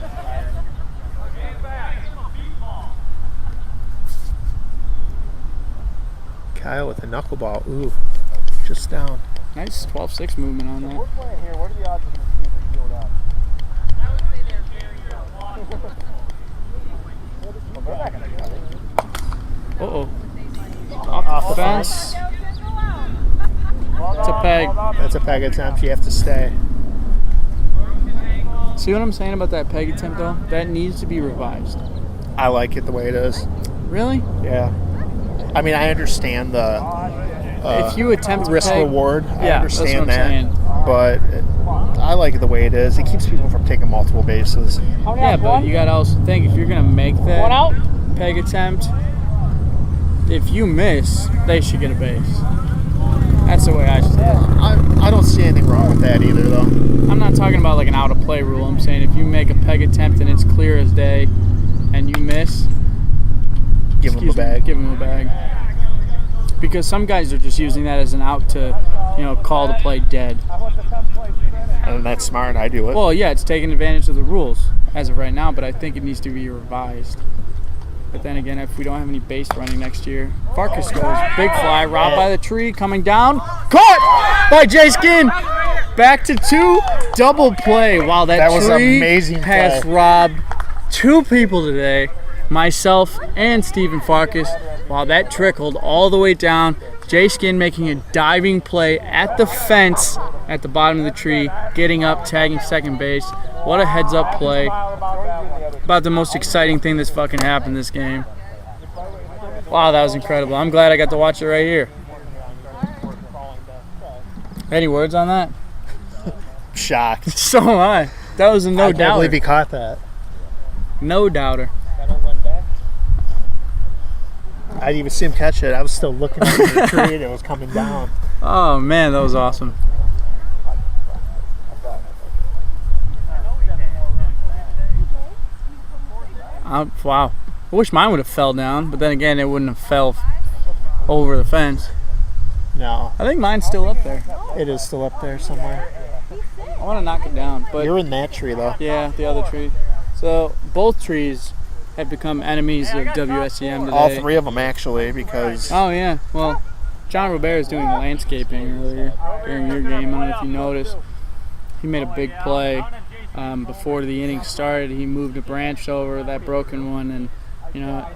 Kyle with a knuckleball. Ooh, just down. Nice 12-6 movement on that. We're playing here. What are the odds of this being filled up? I would say they're very low. Uh-oh. Off the fence. It's a peg. That's a peg attempt. You have to stay. See what I'm saying about that peg attempt, though? That needs to be revised. I like it the way it is. Really? Yeah. I mean, I understand the If you attempt risk peg, reward. I yeah, understand that's what I'm that. saying. But I like it the way it is. It keeps people from taking multiple bases. Yeah, but you gotta also think, if you're gonna make that peg attempt, if you miss, they should get a base. That's the way I should. I don't see anything wrong with that either, though. I'm not talking about like an out of play rule. I'm saying if you make a peg attempt and it's clear as day, and you miss, Give them a bag. Give them a bag. Because some guys are just using that as an out to, you know, call the play dead. And that's smart. I do it. Well, yeah, it's taking advantage of the rules as of right now, but I think it needs to be revised. But then again, if we don't have any base running next year, Farkas scores. Big fly, robbed by the tree, coming down. Caught by Jay Skin. Back to 2, double play. Wow, that was tree amazing has play. robbed 2 people today, myself and Stephen Farkas. Wow, that trickled all the way down. Jay Skin making a diving play at the fence at the bottom of the tree, getting up, tagging second base. What a heads-up play. About the most exciting thing that's fucking happened this game. Wow, that was incredible. I'm glad I got to watch it right here. Any words on that? Shocked. So am I. That was a no I can't believe he doubter. caught that. No doubter. I didn't even see him catch it. I was still looking at the tree and it was coming down. Oh man, that was awesome. Wow. I wish mine would have fell down, but then again, it wouldn't have fell over the fence. No, I think mine's still up there. it is still up there somewhere. I want to knock it down, but You're in that tree, though. yeah, the other tree. So both trees have become enemies of WSCM today. All 3 of them, actually, because Oh yeah. Well, John Robert is doing landscaping earlier during your game. I don't know if you noticed. He made a big play before the inning started. He moved a branch over that broken one, and you know,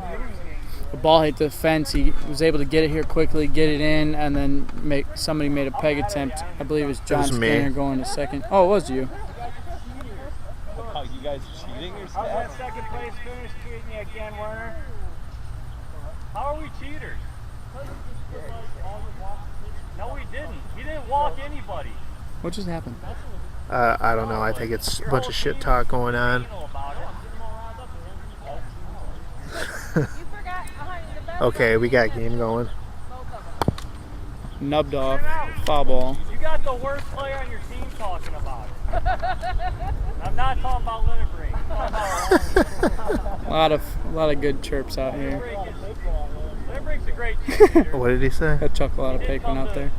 the ball hit the fence. He was able to get it here quickly, get it in, and then somebody made a peg attempt. I believe it was John was me. Skinner going to second. Oh, it was you. you guys cheating or something? How's that second place finish treating you again, Werner? How are we cheaters? No, we didn't. He didn't walk anybody. What just happened? I don't know. I think it's a bunch of shit talk going on. Okay, we got game going. Nubbed off. Foul ball. You got the worst player on your team talking about it. I'm not talking about Lindenbrink. A lot of good chirps out here. Lindenbrink's a great cheerleader. What did he say? That chuckle out of Paquin out there.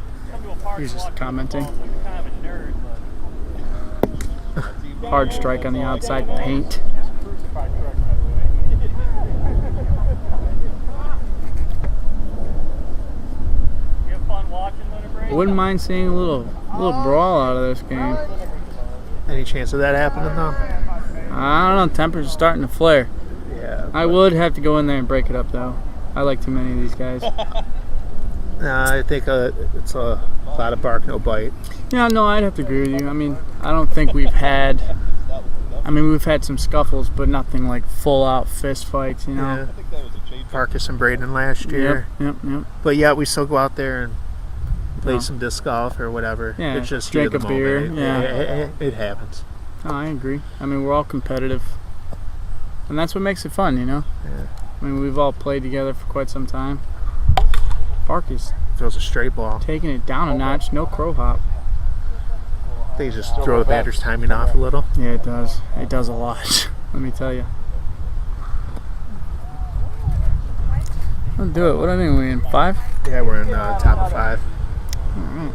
He's just commenting. Hard strike on the outside paint. Wouldn't mind seeing a little brawl out of this game. Any chance of that happening though? I don't know. Tempers are starting to flare. Yeah. I would have to go in there and break it up though. I like too many of these guys. I think it's a lot of bark, no bite. Yeah, no, I'd have to agree with you. I mean, I don't think we've had. We've had some scuffles, but nothing like full-out fist fights, you know. Yeah. Farkas and Braden last year. Yep. But yeah, we still go out there and play some disc golf or whatever. Yeah, it's just drink heat of a the beer. moment. It happens. Oh, I agree. I mean, we're all competitive, and that's what makes it fun, you know. Yeah. I mean, we've all played together for quite some time. Farkas Throws a straight ball. taking it down a notch, no crow hop. They just throw the batter's timing off a little. Yeah, it does. It does a lot. Let me tell you. I'll do it. What do I mean? We in 5? Yeah, we're in top of 5. All right.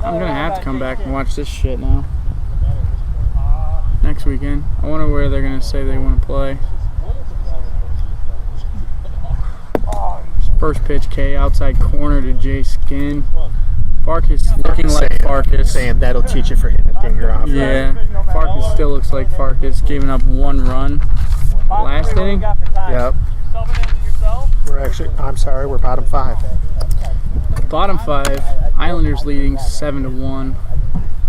I'm gonna have to come back and watch this shit now. Next weekend. I wonder where they're gonna say they want to play. First pitch K, outside corner to Jay Skin. Farkas looking like Farkas. Saying that'll teach you for hitting a dinger off. Yeah, Farkas still looks like Farkas, giving up 1 run last inning. Yep. We're bottom 5. Bottom 5, Islanders leading 7-1.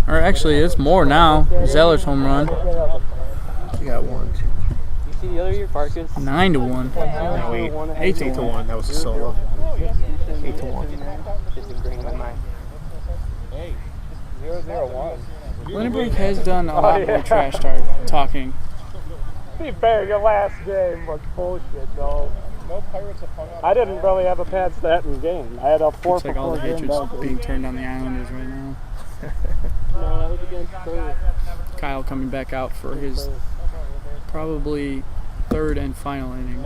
Or actually, it's more now. Zeller's home run, You got 1, 2, 3. You see the other year, Farkas? 9-1. No, 8 to 1. That was a solo. 8 to 1. Hey, 0-0-1. Lindenbrink has done a lot more trash talking. To be fair, your last game was bullshit, though. No Pirates have hung out. I didn't really have a bad stat in the game. I had a 4 Looks like all the hatred's being turned on the Islanders right now. No, that was against Curry. Kyle coming back out for his probably 3rd and final inning.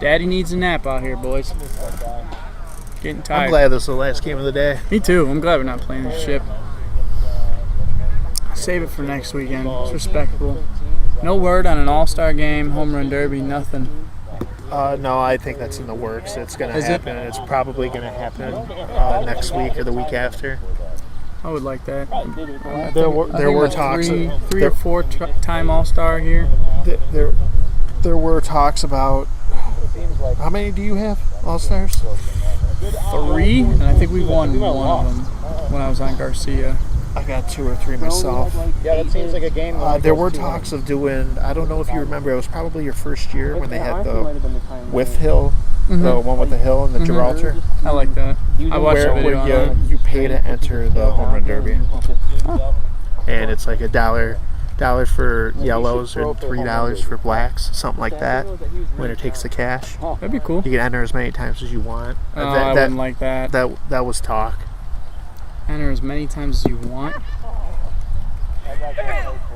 Daddy needs a nap out here, boys. Getting tired. I'm glad this is the last game of the day. Me too. I'm glad we're not playing this ship. Save it for next weekend. It's respectable. No word on an all-star game, home run derby, nothing. No, I think that's in the works. It's going to happen. It's probably going to happen next week or the week after. I would like that. There were talks. Three or 4-time all-star here. There were talks about how many do you have all-stars? 3, and I think we won 1 of them when I was on Garcia. I got 2 or 3 myself. Yeah, that seems like a game. There were talks of doing, I don't know if you remember, it was probably your first year when they had the with hill, the one with the hill and the Gibraltar. I like that. I watched the video on where that. you pay to enter the home run derby. And it's like $1 for yellows or $3 for blacks, something like that. Winner takes the cash. That'd be cool. You can enter as many times as you want. I wouldn't like that. That was talk. Enter as many times as you want.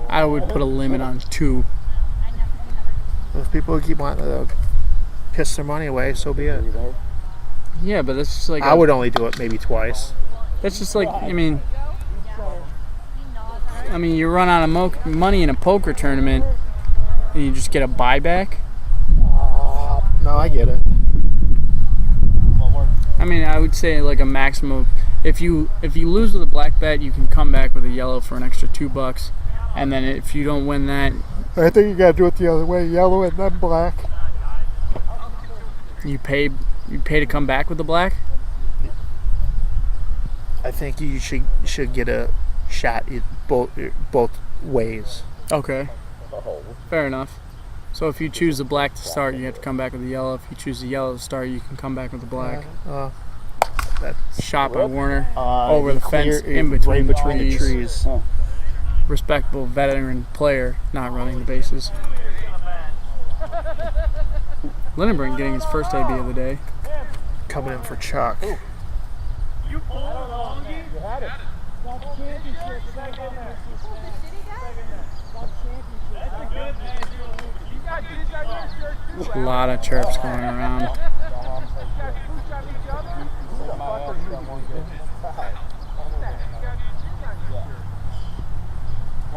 I would put a limit on 2. If people keep wanting to piss their money away, so be it. Yeah, but that's just like I would only do it maybe twice. That's just like, I mean, you run out of money in a poker tournament, and you just get a buyback. No, I get it. I mean, I would say like a maximum. If you lose with a black bet, you can come back with a yellow for an extra $2, and then if you don't win that, I think you got to do it the other way, yellow and then black. You pay to come back with the black? I think you should get a shot both ways. Okay. Fair enough. So if you choose the black to start, you have to come back with the yellow. If you choose the yellow to start, you can come back with the black. That's Shot by Warner over the fence in right between the trees. Respectable veteran player not running the bases. Lindenbrink getting his first AB of the day. Coming in for Chuck. You pulled a longie? You had it. That's championship. Second net. That's championship. That's a good man. You got dudes on your shirt too. A lot of chirps going around.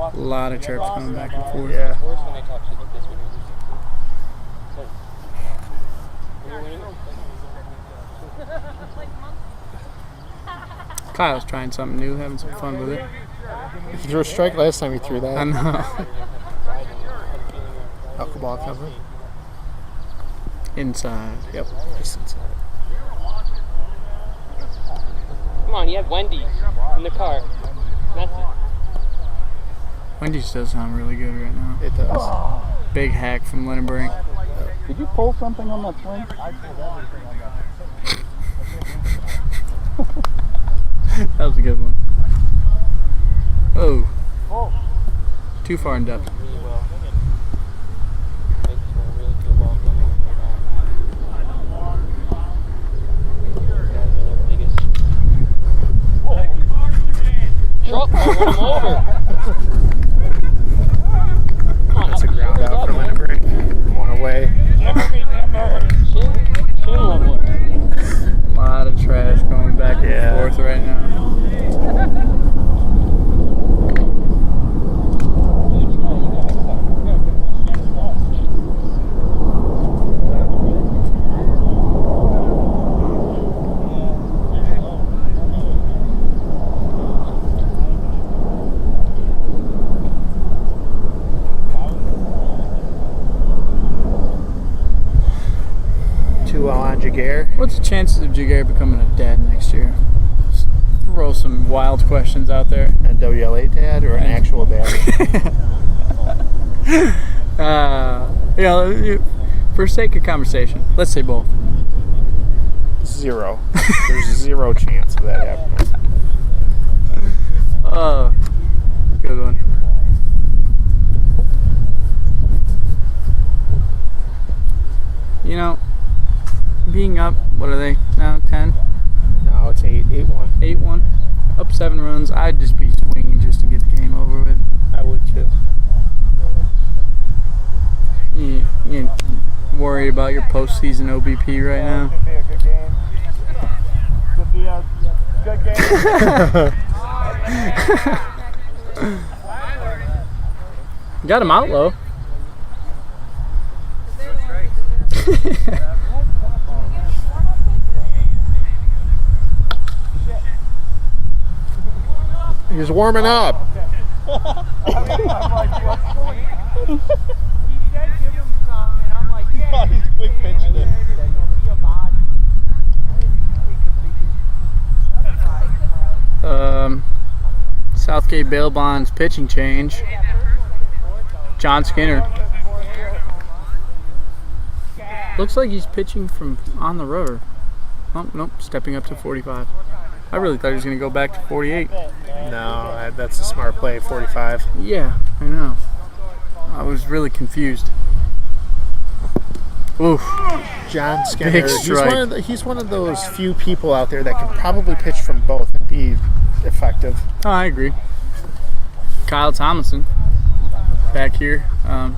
A lot of chirps going back and forth. Yeah. Kyle's trying something new, having some fun with it. He threw a strike last time he threw that. I know. Knuckleball coming. Inside. Yep, just inside. Come on, you have Wendy's in the car. That's it. Wendy's does sound really good right now. It does. Big hack from Lindenbrink. Did you pull something on that swing? I pulled everything on that. That was a good one. Oh. Too far in depth. Really well. Makes you really feel welcome. Truck, run him over. That's a ground out for Lindenbrink. One away. Chin level. A lot of trash going back and forth right now. Jaguar. What's the chances of Jaguar becoming a dad next year? Just throw some wild questions out there. A WLA dad or an actual dad? For sake of conversation, let's say both. 0. There's 0 chance of that happening. Good one. You know, being up, what are they now, 10? No, it's 8-1. 8-1? Up 7 runs. I'd just be swinging just to get the game over with. I would too. You ain't worried about your postseason OBP right now? Could be a good game. Could be a good game. Got him out low. He's warming up. I'm like, what's going on? He said give him some, and I'm like, yeah. He's quick pitching it. Southgate bail bonds pitching change. John Skinner. Looks like he's pitching from on the rover. Oh, nope, stepping up to 45. I really thought he was going to go back to 48. No, that's a smart play, 45. Yeah, I know. I was really confused. Oof. John Skinner. Big strike. He's one of those few people out there that can probably pitch from both and be effective. Oh, I agree. Kyle Tomlinson back here. Got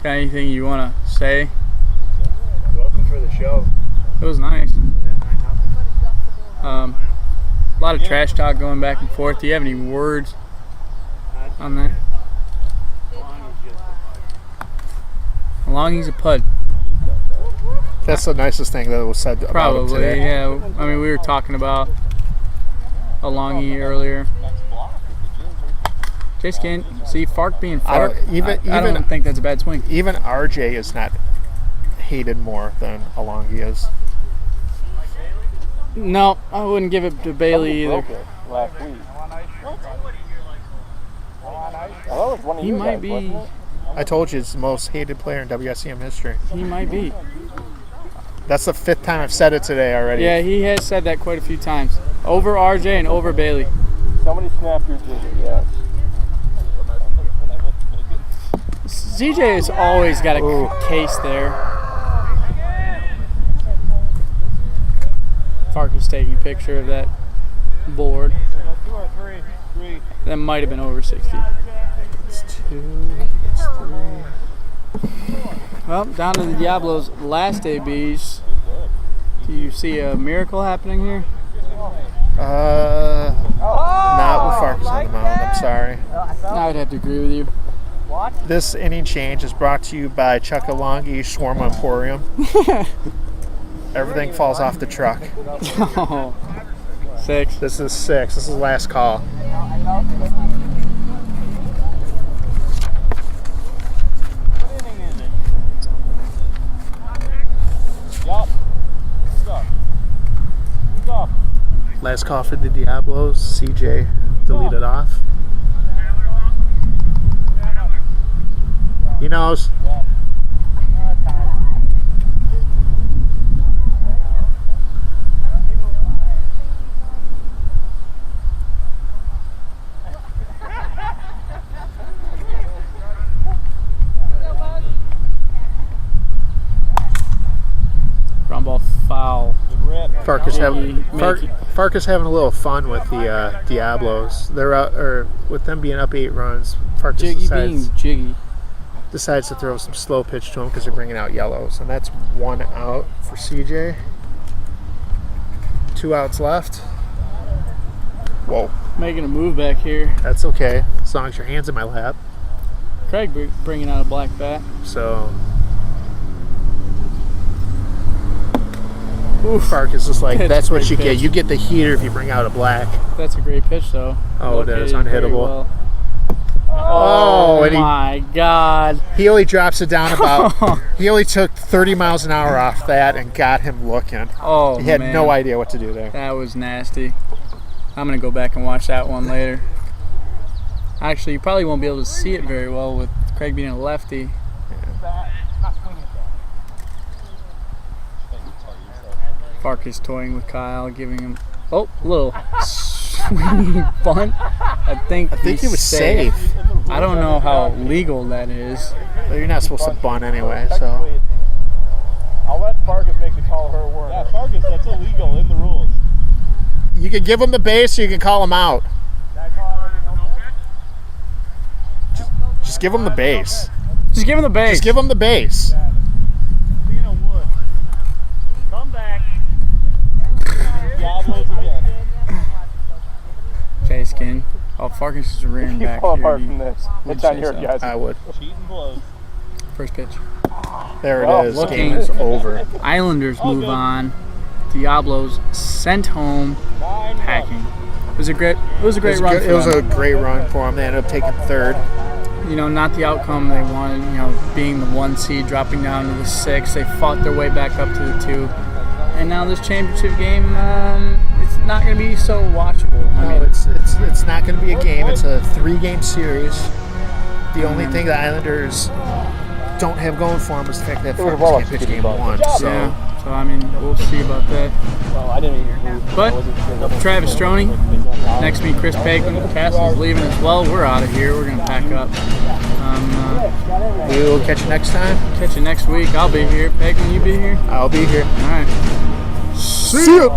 anything you want to say? Welcome for the show. It was nice. A lot of trash talk going back and forth. Do you have any words on that? Longy's a pud. That's the nicest thing that was said about him Probably, today. yeah. I mean, we were talking about a Longy earlier. Chase can't see Fark being I Fark. I don't think that's a bad swing. Even RJ is not hated more than Alongi is. No, I wouldn't give it to Bailey either. Last week. He might be. I told you it's the most hated player in WSCM history. He might be. That's the 5th time I've said it today already. Yeah, he has said that quite a few times. Over RJ and over Bailey. Somebody snap your jigger, yes. CJ has always got a case there. Farkas taking a picture of that board. 2 or 3. 3. That might have been over 60. It's 2. It's 3. Well, down to the Diablos' last ABs. Do you see a miracle happening here? Not with Farkas on the mound. I'm sorry. I would have to agree with you. This inning change is brought to you by Chuck Alongi Shawarma Emporium. Everything falls off the truck. Oh, 6. This is 6. This is the last call. Last call for the Diablos. CJ deleted off. He knows. Ground ball foul. Farkas having a little fun with the Diablos. They're out, or with them being up 8 runs. Farkas Jiggy being jiggy. decides to throw some slow pitch to him because they're bringing out yellows, and that's 1 out for CJ. 2 outs left. Whoa, Making a move back here. that's okay as long as your hand's in my lap. Craig bringing out a black bat. So. Farkas is like, that's what you get. You get the heater if you bring out a black. That's a great pitch, though. Oh, it is Located very unhittable. well. Oh, and my God. he only drops it down about. He only took 30 miles an hour off that and got him looking. Oh, He had man. no idea what to do there. That was nasty. I'm going to go back and watch that one later. Actually, you probably won't be able to see it very well with Craig being a lefty. Farkas toying with Kyle, giving him a little swinging bunt. I think he was safe. I don't know how legal that is. But you're not supposed to bunt anyway, so. I'll let Farkas make the call her word. Yeah, Farkas, that's illegal in the rules. You can give him the base or you can call him out. Just give him the base. Just give him the base. Just give him the base. Come back. Diablos again. Chase King. Oh, Farkas is rearing You back fall here. apart from this. It's on your guys. I would. Cheating blows. First pitch. There it is. looking. Game is over. Islanders move on. Diablos sent home, packing. It was a great run for It was them. a great run for them. They ended up taking 3rd. You know, not the outcome they wanted, you know, being the 1 seed, dropping down to the 6. They fought their way back up to the 2. And now this championship game, it's not going to be so watchable. No, it's not going to be a game. It's a 3-game series. The only thing the Islanders don't have going for them is the fact that Farkas can't pitch game 1. So. Yeah, so I mean, we'll see about that. Well, I didn't hear. But Travis Stroney, next to me, Chris Paquin. Castle's leaving as well. We're out of here. We're going to pack up. We will catch you next time. Catch you next week. I'll be here. Paquin, you be here? I'll be here. All right. See ya.